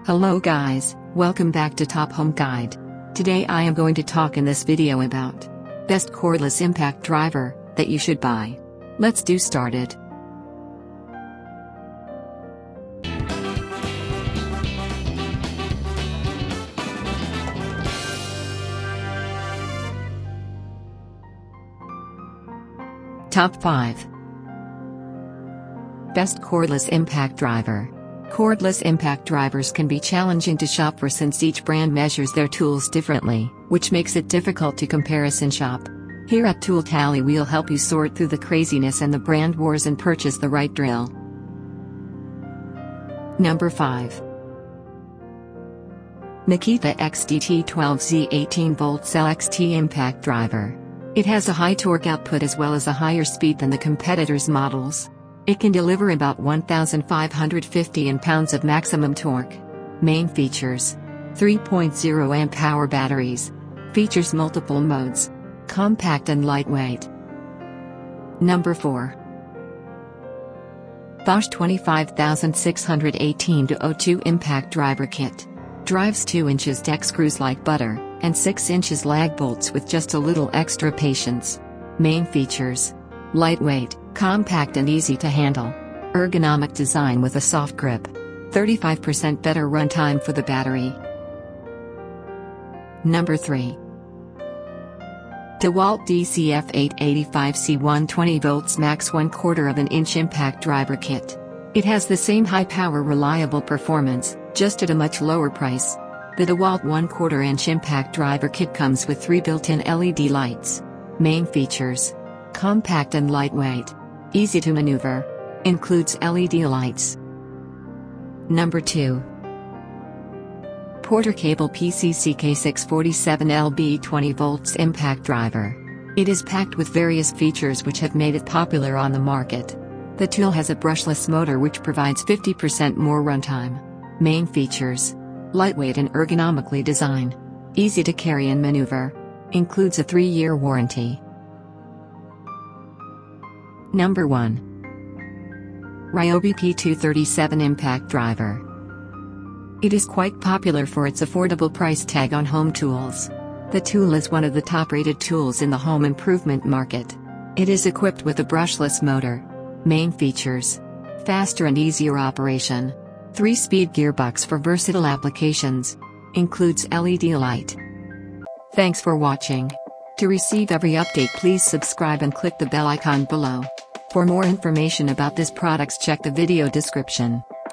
Hello guys, welcome back to Top Home Guide. Today I am going to talk in this video about best cordless impact driver that you should buy. Let's do started. Top 5 Best cordless impact driver. Cordless impact drivers can be challenging to shop for since each brand measures their tools differently, which makes it difficult to comparison shop. Here at Tool Tally we'll help you sort through the craziness and the brand wars and purchase the right drill. Number 5 NIKITA XDT12Z 18V Cell XT Impact Driver. It has a high torque output as well as a higher speed than the competitors' models. It can deliver about 1,550 pounds of maximum torque. Main features: 3.0 amp hour batteries. Features multiple modes. Compact and lightweight. Number 4 Bosch 25618-02 Impact Driver Kit. Drives 2 inches deck screws like butter, and 6 inches lag bolts with just a little extra patience. Main features: lightweight, compact and easy to handle. Ergonomic design with a soft grip. 35% better runtime for the battery. Number 3 Dewalt DCF 885C 120V Max 1/4 inch Impact Driver Kit. It has the same high-power reliable performance, just at a much lower price. The Dewalt 1/4 inch Impact Driver Kit comes with 3 built-in LED lights. Main features: compact and lightweight. Easy to maneuver. Includes LED lights. Number 2 PorterCable PCCK647LB 20V Impact Driver. It is packed with various features which have made it popular on the market. The tool has a brushless motor which provides 50% more runtime. Main features: lightweight and ergonomically designed. Easy to carry and maneuver. Includes a 3-year warranty. Number 1 Ryobi P237 Impact Driver. It is quite popular for its affordable price tag on home tools. The tool is one of the top-rated tools in the home improvement market. It is equipped with a brushless motor. Main features: faster and easier operation. 3-speed gearbox for versatile applications. Includes LED light. Thanks for watching. To receive every update please subscribe and click the bell icon below. For more information about this products check the video description.